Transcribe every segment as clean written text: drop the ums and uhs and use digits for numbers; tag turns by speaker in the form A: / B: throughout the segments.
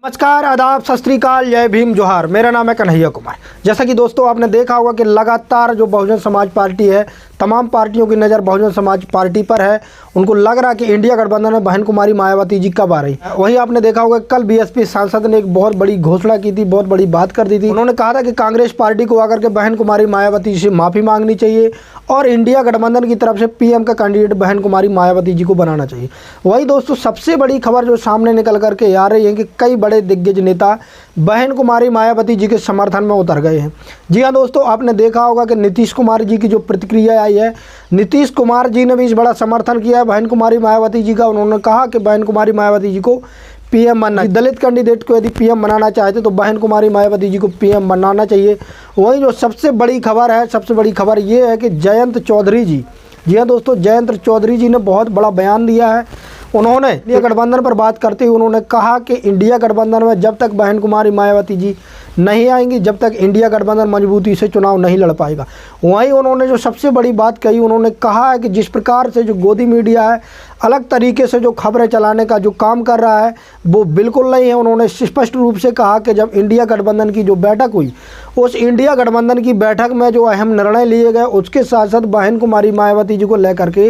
A: नमस्कार, आदाब, सत श्री अकाल, जय भीम, जोहार। मेरा नाम है कन्हैया कुमार। जैसा कि दोस्तों आपने देखा होगा कि लगातार जो बहुजन समाज पार्टी है, तमाम पार्टियों की नज़र बहुजन समाज पार्टी पर है। उनको लग रहा है कि इंडिया गठबंधन में बहन कुमारी मायावती जी कब आ रही है। वहीं आपने देखा होगा कल बीएसपी सांसद ने एक बहुत बड़ी घोषणा की थी, बहुत बड़ी बात कर दी थी। उन्होंने कहा था कि कांग्रेस पार्टी को आकर के बहन कुमारी मायावती जी से माफ़ी मांगनी चाहिए और इंडिया गठबंधन की तरफ से पीएम का कैंडिडेट बहन कुमारी मायावती जी को बनाना चाहिए। वही दोस्तों सबसे बड़ी खबर जो सामने निकल करके आ रही है कि कई बड़े दिग्गज नेता बहन कुमारी मायावती जी के समर्थन में उतर गए हैं। जी हाँ दोस्तों, आपने देखा होगा कि नीतीश कुमार जी की जो प्रतिक्रिया आई है, नीतीश कुमार जी ने भी इस बड़ा समर्थन किया है बहन कुमारी मायावती जी का। उन्होंने कहा कि बहन कुमारी मायावती जी को पीएम बनना, दलित कैंडिडेट को यदि पीएम बनाना चाहते तो बहन कुमारी मायावती जी को पीएम बनाना चाहिए। वहीं जो सबसे बड़ी खबर है, सबसे बड़ी खबर ये है कि जयंत चौधरी जी, जी हाँ दोस्तों, जयंत चौधरी जी ने बहुत बड़ा बयान दिया है। उन्होंने इंडिया गठबंधन पर बात करते हुए उन्होंने कहा कि इंडिया गठबंधन में जब तक बहन कुमारी मायावती जी नहीं आएंगी, जब तक इंडिया गठबंधन मजबूती से चुनाव नहीं लड़ पाएगा। वहीं उन्होंने जो सबसे बड़ी बात कही, उन्होंने कहा है कि जिस प्रकार से जो गोदी मीडिया है अलग तरीके से जो खबरें चलाने का जो काम कर रहा है वो बिल्कुल नहीं है। उन्होंने स्पष्ट रूप से कहा कि जब इंडिया गठबंधन की जो बैठक हुई, उस इंडिया गठबंधन की बैठक में जो अहम निर्णय लिए गए उसके साथ साथ बहन कुमारी मायावती जी को लेकर के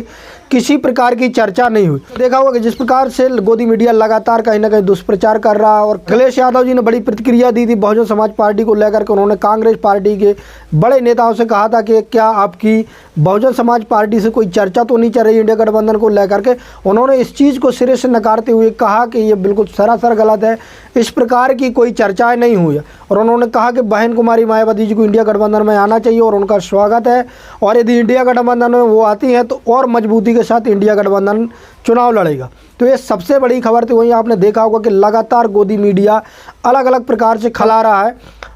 A: किसी प्रकार की चर्चा नहीं हुई। देखा होगा कि जिस प्रकार से गोदी मीडिया लगातार कहीं ना कहीं दुष्प्रचार कर रहा है और अखिलेश यादव जी ने बड़ी प्रतिक्रिया दी थी बहुजन समाज पार्टी को लेकर के। उन्होंने कांग्रेस पार्टी के बड़े नेताओं से कहा था कि क्या आपकी बहुजन समाज पार्टी से कोई चर्चा तो नहीं चल रही इंडिया गठबंधन को लेकर के। उन्होंने इस चीज़ को सिरे से नकारते हुए कहा कि ये बिल्कुल सरासर गलत है, इस प्रकार की कोई चर्चाएं नहीं हुई। और उन्होंने कहा कि बहन कुमारी मायावती जी को इंडिया गठबंधन में आना चाहिए और उनका स्वागत है, और यदि इंडिया गठबंधन में वो आती हैं तो और मजबूती के साथ इंडिया गठबंधन चुनाव लड़ेगा। तो ये सबसे बड़ी खबर थी। वहीं आपने देखा होगा कि लगातार गोदी मीडिया अलग अलग प्रकार से खिला रहा है।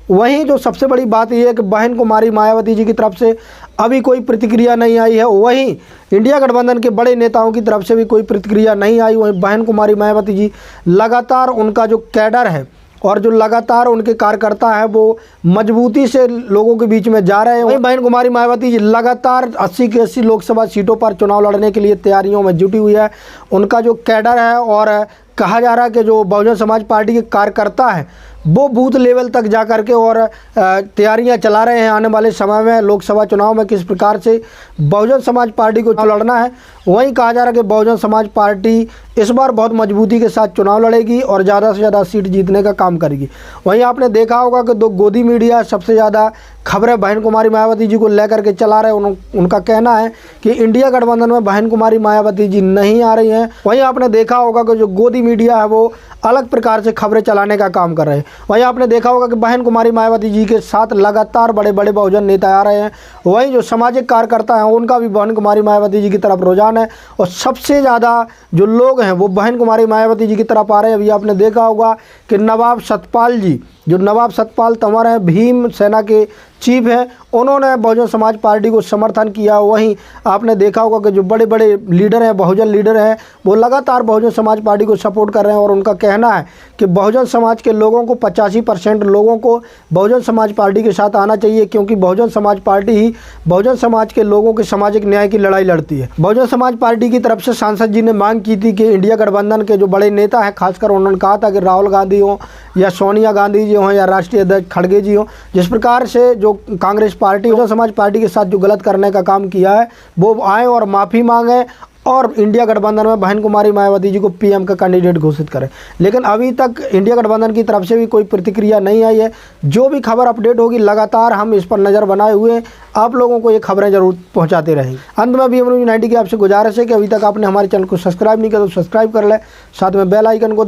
A: वहीं जो सबसे बड़ी बात यह है कि बहन कुमारी मायावती जी की तरफ से अभी कोई प्रतिक्रिया नहीं आई है। वहीं इंडिया गठबंधन के बड़े नेताओं की तरफ से भी कोई प्रतिक्रिया नहीं आई। वहीं बहन कुमारी मायावती जी लगातार उनका जो कैडर है और जो लगातार उनके कार्यकर्ता है वो मजबूती से लोगों के बीच में जा रहे हैं। वहीं बहन कुमारी मायावती जी लगातार 80 की 80 लोकसभा सीटों पर चुनाव लड़ने के लिए तैयारियों में जुटी हुई है। उनका जो कैडर है और कहा जा रहा है कि जो बहुजन समाज पार्टी के कार्यकर्ता हैं वो बूथ लेवल तक जा कर के और तैयारियां चला रहे हैं आने वाले समय में लोकसभा चुनाव में किस प्रकार से बहुजन समाज पार्टी को लड़ना है। वहीं कहा जा रहा है कि बहुजन समाज पार्टी इस बार बहुत मजबूती के साथ चुनाव लड़ेगी और ज़्यादा से ज़्यादा सीट जीतने का काम करेगी। वहीं आपने देखा होगा कि दो गोदी मीडिया सबसे ज़्यादा खबरें बहन कुमारी मायावती जी को लेकर के चला रहे हैं। उनका कहना है कि इंडिया गठबंधन में बहन कुमारी मायावती जी नहीं आ रही हैं। वहीं आपने देखा होगा कि जो गोदी मीडिया है वो अलग प्रकार से खबरें चलाने का काम कर रहे हैं। वहीं आपने देखा होगा कि बहन कुमारी मायावती जी के साथ लगातार बड़े बड़े बहुजन नेता आ रहे हैं। वहीं जो सामाजिक कार्यकर्ता हैं उनका भी बहन कुमारी मायावती जी की तरफ रुझान है और सबसे ज़्यादा जो लोग हैं वो बहन कुमारी मायावती जी की तरफ आ रहे हैं। अभी आपने देखा होगा कि नवाब सतपाल जी, जो नवाब सतपाल तंवर हैं, भीम सेना के चीफ हैं, उन्होंने बहुजन समाज पार्टी को समर्थन किया। वहीं आपने देखा होगा कि जो बड़े बड़े लीडर हैं, बहुजन लीडर हैं, वो लगातार बहुजन समाज पार्टी को सपोर्ट कर रहे हैं और उनका कहना है कि बहुजन समाज के लोगों को 85% लोगों को बहुजन समाज पार्टी के साथ आना चाहिए, क्योंकि बहुजन समाज पार्टी ही बहुजन समाज के लोगों के सामाजिक न्याय की लड़ाई लड़ती है। बहुजन समाज पार्टी की तरफ से सांसद जी ने मांग की थी कि इंडिया गठबंधन के जो बड़े नेता हैं, खासकर उन्होंने कहा था कि राहुल गांधी हों या सोनिया गांधी जी हों या राष्ट्रीय अध्यक्ष खड़गे जी हों, जिस प्रकार से जो कांग्रेस पार्टी बहुजन समाज पार्टी के साथ जो गलत करने का काम किया है वो आए और माफ़ी मांगे और इंडिया गठबंधन में बहन कुमारी मायावती जी को पीएम का कैंडिडेट घोषित करें। लेकिन अभी तक इंडिया गठबंधन की तरफ से भी कोई प्रतिक्रिया नहीं आई है। जो भी खबर अपडेट होगी लगातार हम इस पर नज़र बनाए हुए हैं, आप लोगों को ये खबरें जरूर पहुंचाते रहेंगे। अंत में भी BM News 90 की आपसे गुजारिश है कि अभी तक आपने हमारे चैनल को सब्सक्राइब नहीं किया तो सब्सक्राइब कर लें, साथ में बेल आइकन को